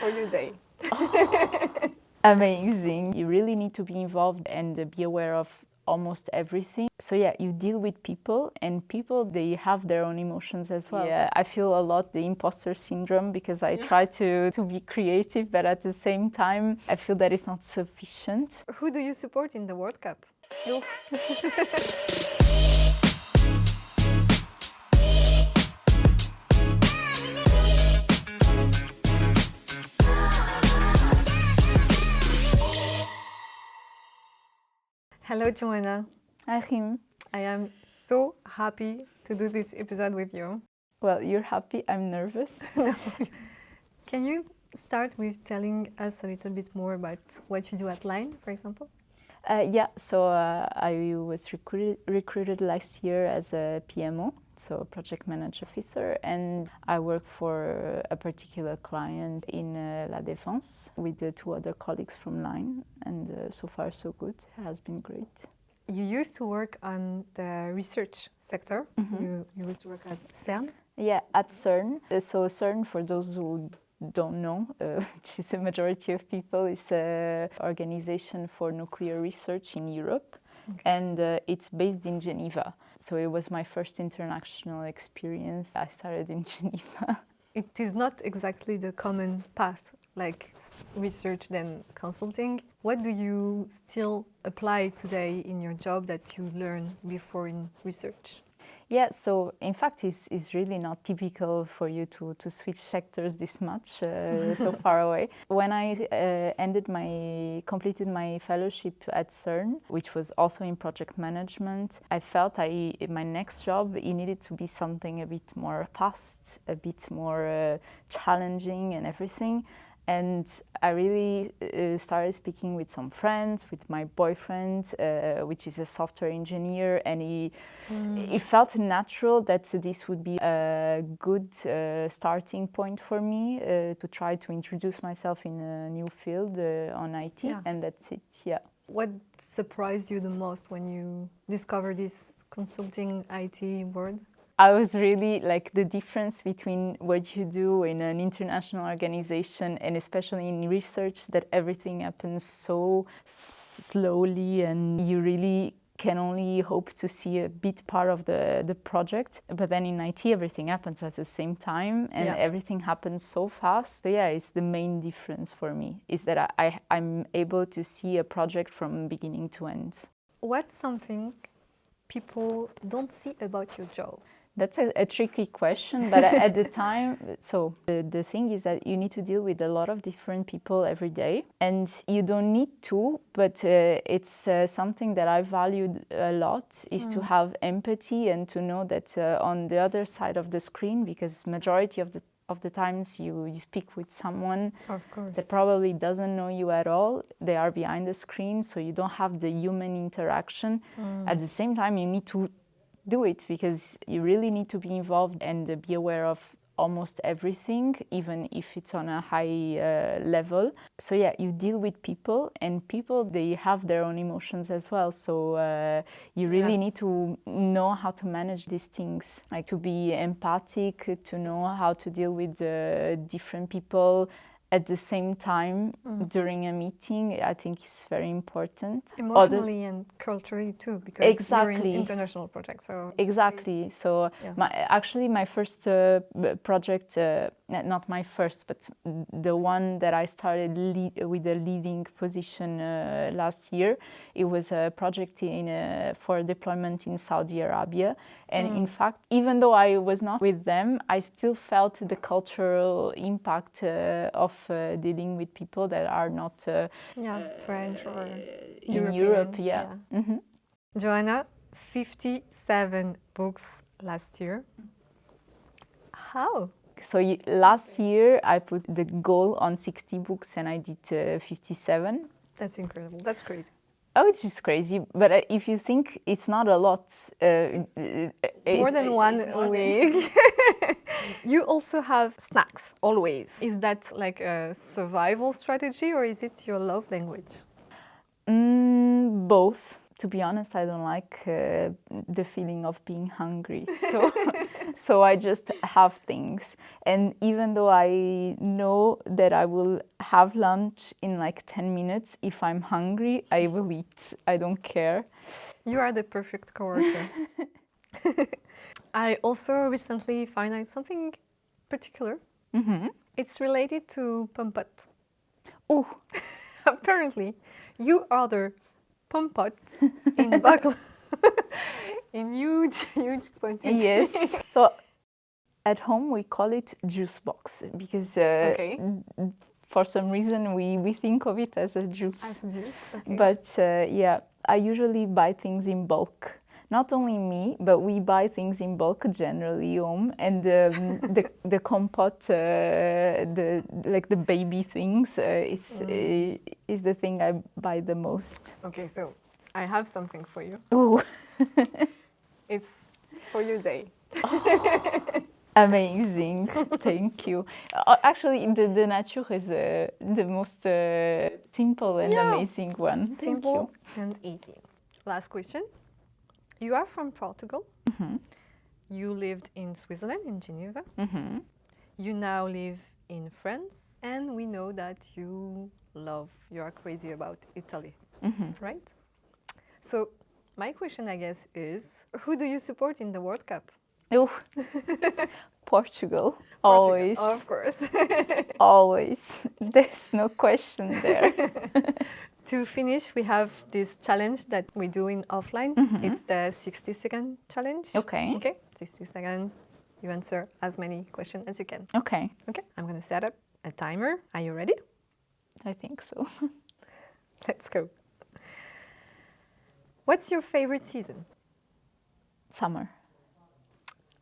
for your day? Amazing. You really need to be involved and be aware of almost everything. So yeah, you deal with people, and people, they have their own emotions as well. Yeah, I feel a lot the imposter syndrome because I try to be creative, but at the same time, I feel that it's not sufficient. Who do you support in the World Cup? You. Hello, Joana. Hi, Kim. I am so happy to do this episode with you. Well, you're happy, I'm nervous. Can you start with telling us a little bit more about what you do at Line, for example? So I was recruited last year as a PMO, so project manager officer, and I work for a particular client in La Défense with the two other colleagues from Line, and so far so good. It has been great. You used to work on the research sector. You used to work at CERN. Yeah, at CERN. So CERN, for those who don't know, which is a majority of people, is an organization for nuclear research in Europe. Okay. And it's based in Geneva. So it was my first international experience. I started in Geneva. It is not exactly the common path, like research then consulting. What do you still apply today in your job that you learned before in research? Yeah, so in fact, it's really not typical for you to switch sectors this much so far away. When I completed my fellowship at CERN, which was also in project management, I felt my next job, it needed to be something a bit more fast, a bit more challenging and everything. And I really started speaking with some friends, with my boyfriend, which is a software engineer, and it felt natural that this would be a good starting point for me to try to introduce myself in a new field on IT, and that's it, yeah. What surprised you the most when you discovered this consulting IT world? I was really like the difference between what you do in an international organization and especially in research, that everything happens so slowly and you really can only hope to see a bit part of the project. But then in IT, everything happens at the same time and everything happens so fast. So yeah, it's the main difference for me, is that I'm able to see a project from beginning to end. What's something people don't see about your job? That's a tricky question, but at the time, so the thing is that you need to deal with a lot of different people every day, and you don't need to, but it's something that I valued a lot, is to have empathy and to know that on the other side of the screen, because majority of the times you speak with someone that probably doesn't know you at all. They are behind the screen, so you don't have the human interaction. At the same time, you need to do it because you really need to be involved and be aware of almost everything, even if it's on a high level. So yeah, you deal with people, and people, they have their own emotions as well. So you really need to know how to manage these things, like to be empathic, to know how to deal with different people at the same time during a meeting. I think it's very important. Emotionally and culturally too, because you're in international project. So exactly. So my first project, not my first, but the one that I started with a leading position last year, it was a project for deployment in Saudi Arabia. And in fact, even though I was not with them, I still felt the cultural impact of dealing with people that are not French or in Europe. Joana, 57 books last year. How? So last year I put the goal on 60 books and I did 57. That's incredible. That's crazy. Oh, it's just crazy. But if you think it's not a lot, more than one a week. You also have snacks, always. Is that like a survival strategy or is it your love language? Both. To be honest, I don't like the feeling of being hungry. So I just have things. And even though I know that I will have lunch in like 10 minutes, if I'm hungry, I will eat. I don't care. You are the perfect coworker. I also recently found out something particular. Mm-hmm. It's related to pompot. Oh, Apparently, you order pompot in buckle in huge quantity. yes. So at home we call it juice box because Okay. for some reason we think of it as a juice. As juice. Okay. But yeah, I usually buy things in bulk. Not only me, but we buy things in bulk generally home. And the compote, the baby things, is the thing I buy the most. Okay, so I have something for you. Ooh, It's for your day. amazing! Thank you. Actually, the nature is the most simple and amazing one. Thank Simple and easy. Last question. You are from Portugal. Mhm. You lived in Switzerland, in Geneva. you. Mm-hmm. You now live in France, and we know that you are crazy about Italy, Mm-hmm. right? So my question, I guess, is who do you support in the World Cup? Oh, Portugal. Always. Portugal, of course. Always. There's no question there. To finish, we have this challenge that we do in offline. Mhm. It's the 60-second challenge. Okay. Okay, 60 seconds. You answer as many questions as you can. Okay. Okay, I'm gonna set up a timer. Are you ready? I think so. Let's go. What's your favorite season? Summer.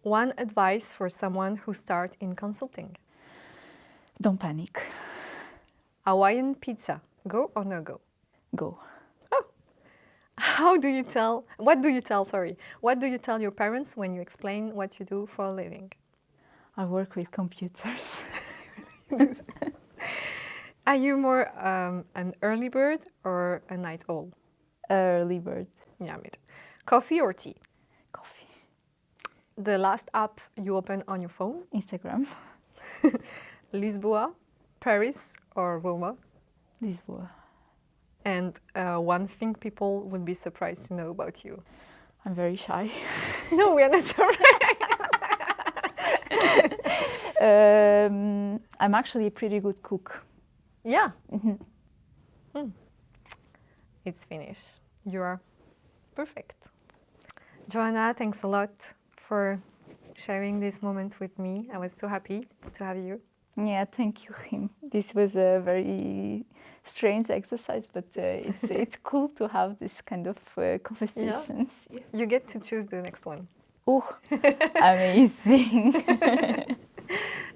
One advice for someone who starts in consulting. Don't panic. Hawaiian pizza, go or no go? Go. What do you tell your parents when you explain what you do for a living? I work with computers. Are you more an early bird or a night owl? Early bird. Yeah, me too. Coffee or tea? Coffee. The last app you open on your phone? Instagram. Lisboa, Paris or Roma? Lisboa. And one thing people would be surprised to know about you? I'm very shy. No, we are not surprised. I'm actually a pretty good cook. Yeah. Mhm. It's finished. You are perfect. Joana, thanks a lot for sharing this moment with me. I was so happy to have you. Yeah, thank you, Kim. This was a very strange exercise, but it's cool to have this kind of conversations. Yeah. You get to choose the next one. Oh, amazing.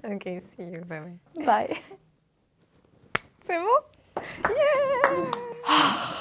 Okay, see you. Bye-bye. Bye. C'est bon? Yeah!